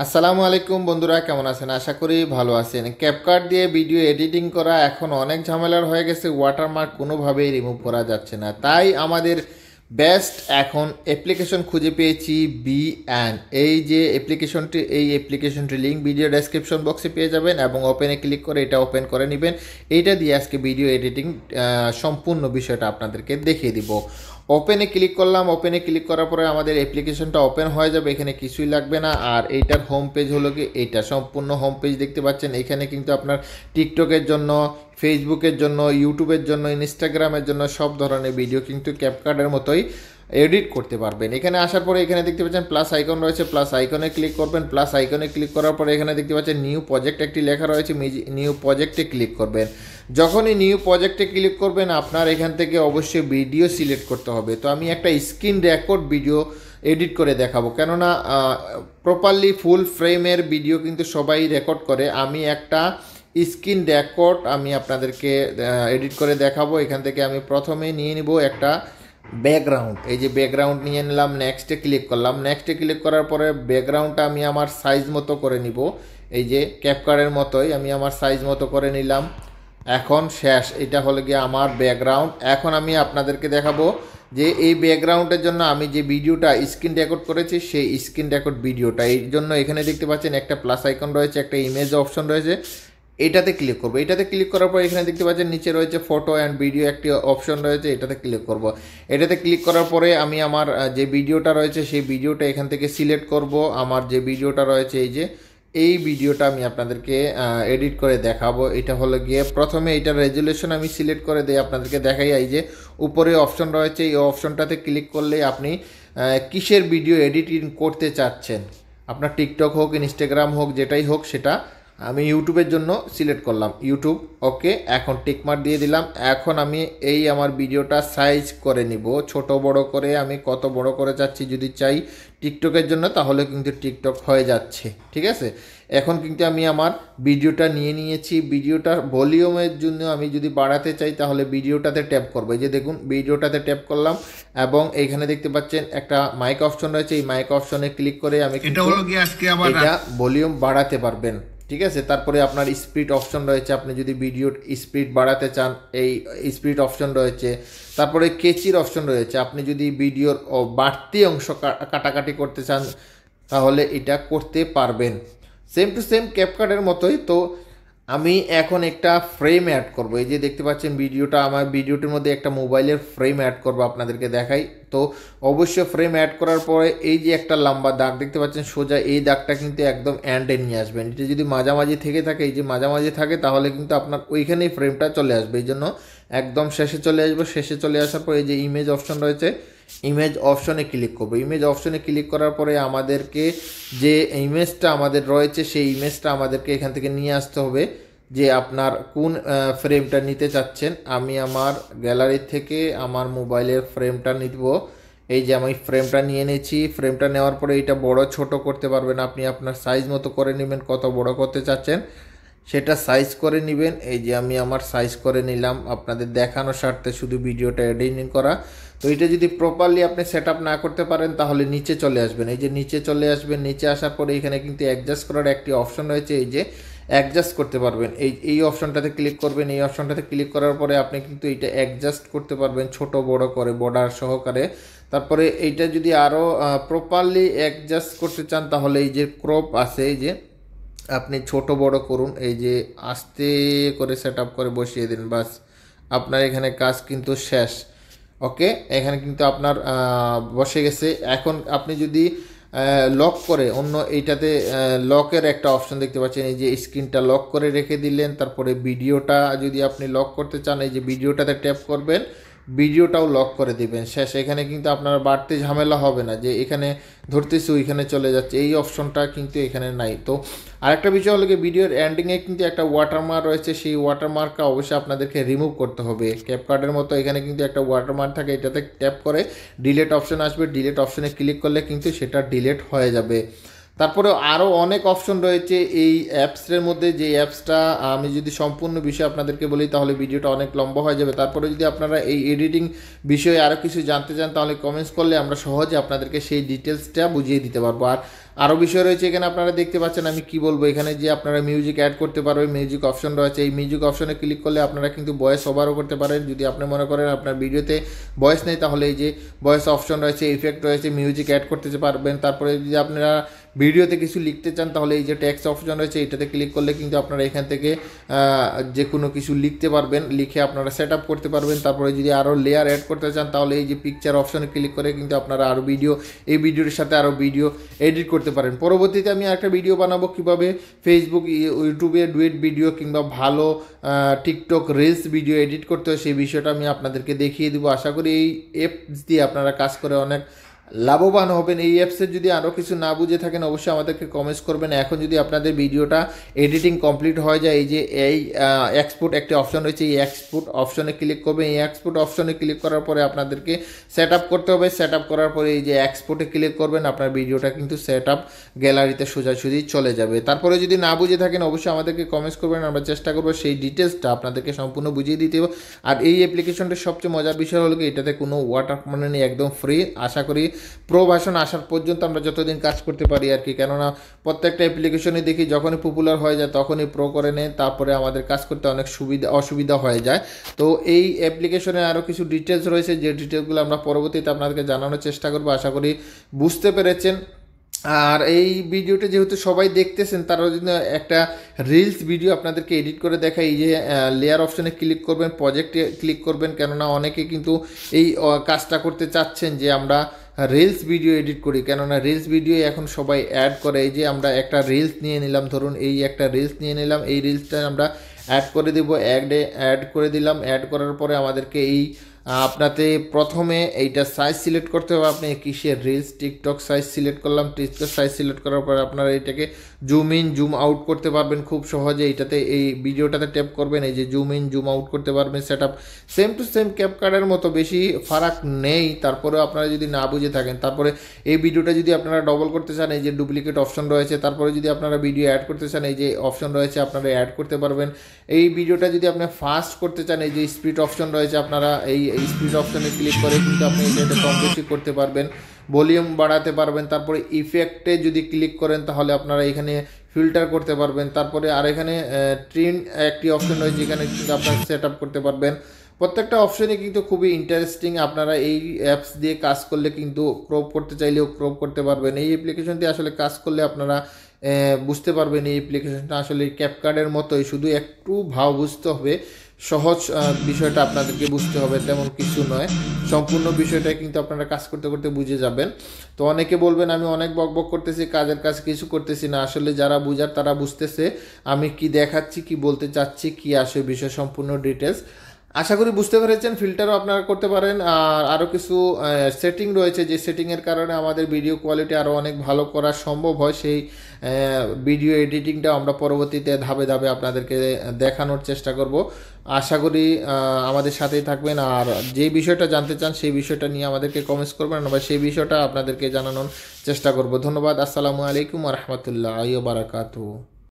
আসসালামু আলাইকুম বন্ধুরা, কেমন আছেন? আশা করি ভালো আছেন। ক্যাপকাট দিয়ে ভিডিও এডিটিং করা এখন অনেক ঝামেলার হয়ে গেছে। ওয়াটারমার্ক কোনোভাবেই রিমুভ করা যাচ্ছে না, তাই আমাদের বেস্ট এখন অ্যাপ্লিকেশন খুঁজে পেয়েছি বি এই যে অ্যাপ্লিকেশনটি, এই অ্যাপ্লিকেশনটি লিঙ্ক ভিডিও ডেসক্রিপশন বক্সে পেয়ে যাবেন এবং ওপেনে ক্লিক করে এটা ওপেন করে নেবেন। এইটা দিয়ে আজকে ভিডিও এডিটিং সম্পূর্ণ বিষয়টা আপনাদেরকে দেখিয়ে দিব। ওপেনে ক্লিক করলাম। ওপেনে ক্লিক করার পরে আমাদের অ্যাপ্লিকেশনটা ওপেন হয়ে যাবে। এখানে কিছুই লাগবে না। আর এইটার হোম পেজ হলো কি এইটা, সম্পূর্ণ হোম পেজ দেখতে পাচ্ছেন। এখানে কিন্তু আপনার টিকটকের জন্য, ফেসবুকের জন্য, ইউটিউবের জন্য, ইনস্টাগ্রামের জন্য সব ধরনের ভিডিও কিন্তু ক্যাপকাটের মতোই এডিট করতে পারবেন। এখানে আসার পরে এখানে দেখতে পাচ্ছেন প্লাস আইকন রয়েছে, প্লাস আইকনে ক্লিক করবেন। প্লাস আইকনে ক্লিক করার পরে এখানে দেখতে পাচ্ছেন নিউ প্রজেক্ট একটি লেখা রয়েছে, নিউ প্রজেক্টে ক্লিক করবেন। যখনই নিউ প্রজেক্টে ক্লিক করবেন আপনার এখান থেকে অবশ্যই ভিডিও সিলেক্ট করতে হবে। তো আমি একটা স্ক্রিন রেকর্ড ভিডিও এডিট করে দেখাবো, কেননা প্রপারলি ফুল ফ্রেমের ভিডিও কিন্তু সবাই রেকর্ড করে। আমি একটা স্ক্রিন রেকর্ড আমি আপনাদেরকে এডিট করে দেখাবো। এখান থেকে আমি প্রথমে নিয়ে নিব একটা ব্যাকগ্রাউন্ড। এই যে ব্যাকগ্রাউন্ড নিয়ে নিলাম, নেক্সটে ক্লিক করলাম। নেক্সটে ক্লিক করার পরে ব্যাকগ্রাউন্ডটা আমি আমার সাইজ মতো করে নিব। এই যে ক্যাপকাটের মতোই আমি আমার সাইজ মতো করে নিলাম। এখন শেষ, এটা হলো গিয়ে আমার ব্যাকগ্রাউন্ড। এখন আমি আপনাদেরকে দেখাবো যে এই ব্যাকগ্রাউন্ডের জন্য আমি যে ভিডিওটা স্ক্রিন রেকর্ড করেছি সেই স্ক্রিন রেকর্ড ভিডিওটা, এই জন্য এখানে দেখতে পাচ্ছেন একটা প্লাস আইকন রয়েছে, একটা ইমেজ অপশন রয়েছে, এটাতে ক্লিক করবো। এটাতে ক্লিক করার পর এখানে দেখতে পাচ্ছেন নিচে রয়েছে ফটো অ্যান্ড ভিডিও একটি অপশন রয়েছে, এটাতে ক্লিক করব। এটাতে ক্লিক করার পরে আমি আমার যে ভিডিওটা রয়েছে সেই ভিডিওটা এখান থেকে সিলেক্ট করব। আমার যে ভিডিওটা রয়েছে এই ভিডিওটা আমি আপনাদেরকে এডিট করে দেখাবো। এটা হলো গিয়ে প্রথমে এটার রেজুলেশন আমি সিলেক্ট করে দিয়ে আপনাদেরকে দেখাই। এই যে উপরে অপশন রয়েছে, এই অপশনটাতে ক্লিক করলে আপনি কিসের ভিডিও এডিটিং করতে চাচ্ছেন, আপনার টিকটক হোক, ইনস্টাগ্রাম হোক, যেটাই হোক সেটা। আমি ইউটিউবের জন্য সিলেক্ট করলাম ইউটিউব। ওকে, এখন টিকমার্ক দিয়ে দিলাম। এখন আমি এই আমার ভিডিওটা সাইজ করে নিব, ছোট বড় করে আমি কত বড় করে চাচ্ছি। যদি চাই টিকটকের জন্য তাহলে কিন্তু টিকটক হয়ে যাচ্ছে, ঠিক আছে। এখন কিন্তু আমি আমার ভিডিওটা নিয়ে নিয়েছি। ভিডিওটার ভলিউমের জন্য আমি যদি বাড়াতে চাই তাহলে ভিডিওটাতে ট্যাপ করবো। এই যে দেখুন ভিডিওটাতে ট্যাপ করলাম এবং এইখানে দেখতে পাচ্ছেন একটা মাইক অপশন রয়েছে, এই মাইক অপশনে ক্লিক করে আমি কিন্তু এটা ভলিউম বাড়াতে পারবেন, ঠিক আছে। তারপরে আপনার স্পিড অপশন রয়েছে, আপনি যদি ভিডিওর স্পিড বাড়াতে চান এই স্পিড অপশন রয়েছে। তারপরে কেচির অপশন রয়েছে, আপনি যদি ভিডিওর বাড়তি অংশ কাটাকাটি করতে চান তাহলে এটা করতে পারবেন। সেম টু সেম ক্যাপকাটের মতোই। তো আমি এখন একটা ফ্রেম অ্যাড করব। এই যে দেখতে পাচ্ছেন ভিডিওটা, আমার ভিডিওটির মধ্যে একটা মোবাইলের ফ্রেম অ্যাড করব, আপনাদেরকে দেখাই। তো অবশ্যই ফ্রেম অ্যাড করার পরে এই যে একটা লম্বা দাগ দেখতে পাচ্ছেন সোজা, এই দাগটা কিন্তু একদম এন্ডে নিয়ে আসবেন। এটা যদি মাঝামাঝি থেকে থাকে, এই যে মাঝামাঝি থাকে, তাহলে কিন্তু আপনার ওইখানেই ফ্রেমটা চলে আসবে। এই জন্য একদম শেষে চলে আসবে। শেষে চলে আসার পর এই যে ইমেজ অপশন রয়েছে, ইমেজ অপশনে ক্লিক করবো। ইমেজ অপশনে ক্লিক করার পরে আমাদেরকে যে ইমেজটা আমাদের রয়েছে সেই ইমেজটা আমাদেরকে এখান থেকে নিয়ে আসতে হবে, যে আপনার কোন ফ্রেমটা নিতে চাচ্ছেন। আমি আমার গ্যালারি থেকে আমার মোবাইলের ফ্রেমটা নিব। এই যে আমি ফ্রেমটা নিয়ে নিয়েছি। ফ্রেমটা নেওয়ার পরে এটা বড় ছোট করতে পারবেন, আপনি আপনার সাইজ মতো করে নেবেন, কত বড় করতে চাচ্ছেন সেটা সাইজ করে নেবেন। এই যে আমি আমার সাইজ করে নিলাম আপনাদের দেখানোর স্বার্থে, শুধু ভিডিওটা এডিটিং করা। তো এটা যদি প্রপারলি আপনি সেট আপ না করতে পারেন তাহলে নিচে চলে আসবেন। এই যে নিচে চলে আসবেন, নিচে আসার পরে এখানে কিন্তু অ্যাডজাস্ট করার একটি অপশন রয়েছে, এই যে অ্যাডজাস্ট করতে পারবেন। এই অপশনটাতে ক্লিক করবেন। এই অপশনটাতে ক্লিক করার পরে আপনি কিন্তু এটা অ্যাডজাস্ট করতে পারবেন ছোট বড় করে, বর্ডার সহকারে। তারপরে এইটা যদি আরও প্রপারলি অ্যাডজাস্ট করতে চান তাহলে এই যে ক্রপ আছে, এই যে আপনি ছোট বড় করুন, এই যে আস্তে করে সেট আপ করে বসিয়ে দিন, বাস আপনার এখানে কাজ কিন্তু শেষ। ওকে, এখানে কিন্তু আপনার বসে গেছে। এখন আপনি যদি লক করে অন্য এইটাতে লকের একটা অপশন দেখতে পাচ্ছেন, এই যে স্ক্রিনটা লক করে রেখে দিলেন। তারপরে ভিডিওটা যদি আপনি লক করতে চান এই যে ভিডিওটাতে ট্যাপ করবেন, ভিডিওটাও লক করে দিবেন, শেষ। এখানে কিন্তু আপনার বাড়তি ঝামেলা হবে না যে এখানে ধরতেছি ওইখানে চলে যাচ্ছে, এই অপশনটা কিন্তু এখানে নাই। তো আরেকটা বিষয় হলো কি ভিডিওর এন্ডিংয়ে কিন্তু একটা ওয়াটারমার্ক রয়েছে, সেই ওয়াটারমার্কটা অবশ্যই আপনাদেরকে রিমুভ করতে হবে। ক্যাপকাটের মতো এখানে কিন্তু একটা ওয়াটারমার্ক থাকে, এটাতে ট্যাপ করে ডিলেট অপশন আসবে, ডিলেট অপশনে ক্লিক করলে কিন্তু সেটা ডিলেট হয়ে যাবে। তারপরেও আরও অনেক অপশন রয়েছে এই অ্যাপসের মধ্যে, যে অ্যাপসটা আমি যদি সম্পূর্ণ বিষয় আপনাদেরকে বলি তাহলে ভিডিওটা অনেক লম্বা হয়ে যাবে। তারপরে যদি আপনারা এই এডিটিং বিষয়ে আরও কিছু জানতে চান তাহলে কমেন্টস করলে আমরা সহজে আপনাদেরকে সেই ডিটেলসটা বুঝিয়ে দিতে পারবো। আর আরও বিষয় রয়েছে এখানে, আপনারা দেখতে পাচ্ছেন আমি কি বলবো, এখানে যে আপনারা মিউজিক অ্যাড করতে পারবেন, মিউজিক অপশন রয়েছে। এই মিউজিক অপশনে ক্লিক করলে আপনারা কিন্তু ভয়েস ওভারও করতে পারেন। যদি আপনি মনে করেন আপনার ভিডিওতে ভয়েস নেই তাহলে এই যে ভয়েস অপশন রয়েছে, ইফেক্ট রয়েছে, মিউজিক অ্যাড করতে পারবেন। তারপরে যদি আপনারা ভিডিওতে কিছু লিখতে চান তাহলে এই যে টেক্সট অপশন রয়েছে, এটাতে ক্লিক করলে কিন্তু আপনারা এখান থেকে যে কোনো কিছু লিখতে পারবেন, লিখে আপনারা সেট আপ করতে পারবেন। তারপরে যদি আরও লেয়ার অ্যাড করতে চান তাহলে এই যে পিকচার অপশনে ক্লিক করে কিন্তু আপনারা আরও ভিডিও, এই ভিডিওর সাথে আরও ভিডিও এডিট করতে পারেন। পরবর্তীতে আমি একটা ভিডিও বানাবো কীভাবে ফেসবুক, ইউটিউবে ডুয়েট ভিডিও কিংবা ভালো টিকটক রিলস ভিডিও এডিট করতে হয়, সেই বিষয়টা আমি আপনাদেরকে দেখিয়ে দেবো। আশা করি এই অ্যাপস দিয়ে আপনারা কাজ করে অনেক লাভবান হবেন। এই অ্যাপসের যদি আরও কিছু না বুঝে থাকেন অবশ্যই আমাদেরকে কমেন্টস করবেন। এখন যদি আপনাদের ভিডিওটা এডিটিং কমপ্লিট হয়ে যায়, এই যে এই এক্সপোর্ট একটি অপশন রয়েছে, এই এক্সপোর্ট অপশনে ক্লিক করবেন। এই এক্সপোর্ট অপশনে ক্লিক করার পরে আপনাদেরকে সেট আপ করতে হবে। সেট আপ করার পরে এই যে এক্সপোর্টে ক্লিক করবেন, আপনার ভিডিওটা কিন্তু সেট আপ গ্যালারিতে সোজাসুজি চলে যাবে। তারপরে যদি না বুঝে থাকেন অবশ্যই আমাদেরকে কমেন্টস করবেন, আমরা চেষ্টা করবো সেই ডিটেলসটা আপনাদেরকে সম্পূর্ণ বুঝিয়ে দিতে হবে। আর এই অ্যাপ্লিকেশনটার সবচেয়ে মজার বিষয় হলো কি, এটাতে কোনো ওয়াটারমার্ক মানে নেই, একদম ফ্রি। আশা করি প্রো ভার্সন আসার পর্যন্ত আমরা যতদিন কাজ করতে পারি আর কি, কেননা প্রত্যেকটা অ্যাপ্লিকেশনই দেখি যখনই পপুলার হয়ে যায় তখনই প্রো করে নেয়, তারপরে আমাদের কাজ করতে অনেক অসুবিধা হয়ে যায়। তো এই অ্যাপ্লিকেশনে আরও কিছু ডিটেলস রয়েছে, যে ডিটেলসগুলো আমরা পরবর্তীতে আপনাদেরকে জানানোর চেষ্টা করবো। আশা করি বুঝতে পেরেছেন। আর এই ভিডিওটা যেহেতু সবাই দেখতেছেন, তার জন্য একটা রিলস ভিডিও আপনাদেরকে এডিট করে দেখাই। এই যে লেয়ার অপশনে ক্লিক করবেন, প্রজেক্টে ক্লিক করবেন, কেননা অনেকে কিন্তু এই কাজটা করতে চাচ্ছেন যে আমরা রিলস ভিডিও এডিট করি, কেননা রিলস ভিডিও এখন সবাই অ্যাড করে। এই যে আমরা একটা রিলস নিয়ে নিলাম, ধরুন এই একটা রিলস নিয়ে নিলাম, এই রিলসটা আমরা অ্যাড করে দেবো, অ্যাড করে দিলাম। অ্যাড করার পরে আমাদেরকে এই আপনাতে প্রথমে এইটা সাইজ সিলেক্ট করতে হবে। আপনি কিসের রিলস, টিকটক সাইজ সিলেক্ট করলাম। টিকটক সাইজ সিলেক্ট করার পরে আপনারা এটাকে জুম ইন জুম আউট করতে পারবেন খুব সহজে। এইটাতে এই ভিডিওটাতে ট্যাপ করবেন, এই যে জুম ইন জুম আউট করতে পারবেন। Set up same to same ক্যাপকার্টের মতো, বেশি ফারাক নেই। তারপরেও আপনারা যদি না বুঝে থাকেন, তারপরে এই ভিডিওটা যদি আপনারা ডবল করতে চান এই যে ডুপ্লিকেট অপশন রয়েছে। তারপরে যদি আপনারা ভিডিও অ্যাড করতে চান এই যে অপশন রয়েছে, আপনারা অ্যাড করতে পারবেন। এই ভিডিওটা যদি আপনি ফাস্ট করতে চান এই যে স্পিড অপশন রয়েছে, আপনারা এই স্পিড অপশনে ক্লিক করে কিন্তু আপনি এটা কম বেশি করতে পারবেন, ভলিউম বাড়াতে পারবেন। তারপরে ইফেক্টে যদি ক্লিক করেন তাহলে আপনারা এখানে ফিল্টার করতে পারবেন। তারপরে আর এখানে ট্রিম একটি অপশন রয়েছে, এখানে কিন্তু আপনারা সেট আপ করতে পারবেন। প্রত্যেকটা অপশনে কিন্তু খুবই ইন্টারেস্টিং। আপনারা এই অ্যাপস দিয়ে কাজ করলে কিন্তু ক্রপ করতে চাইলেও ক্রপ করতে পারবেন। এই অ্যাপ্লিকেশন দিয়ে আসলে কাজ করলে আপনারা বুঝতে পারবেন এই অ্যাপ্লিকেশনটা আসলে ক্যাপকার্টের মতোই, শুধু একটু ভাব বুঝতে হবে, সহজ বিষয়টা আপনাদেরকে বুঝতে হবে, তেমন কিছু নয়। সম্পূর্ণ বিষয়টা কিন্তু আপনারা কাজ করতে করতে বুঝে যাবেন। তো অনেকে বলবেন আমি অনেক বকবক করতেছি, কাজের কাজ কিছু করতেছি না। আসলে যারা বুঝার তারা বুঝতেছে আমি কি দেখাচ্ছি, কি বলতে চাচ্ছি, কি আসে বিষয় সম্পূর্ণ ডিটেলস। আশা করি বুঝতে পেরেছেন। ফিল্টারও আপনারা করতে পারেন। আর আরও কিছু সেটিং রয়েছে, যে সেটিংয়ের কারণে আমাদের ভিডিও কোয়ালিটি আরও অনেক ভালো করা সম্ভব হয়। সেই ভিডিও এডিটিংটা আমরা পরবর্তীতে ধাপে ধাপে আপনাদেরকে দেখানোর চেষ্টা করব। আশা করি আমাদের সাথেই থাকবেন। আর যেই বিষয়টা জানতে চান সেই বিষয়টা নিয়ে আমাদেরকে কমেন্টস করবেন, আমরা সেই বিষয়টা আপনাদেরকে জানানোর চেষ্টা করব। ধন্যবাদ। আসসালামু আলাইকুম ওয়া রাহমাতুল্লাহি ওয়া বারাকাতুহু।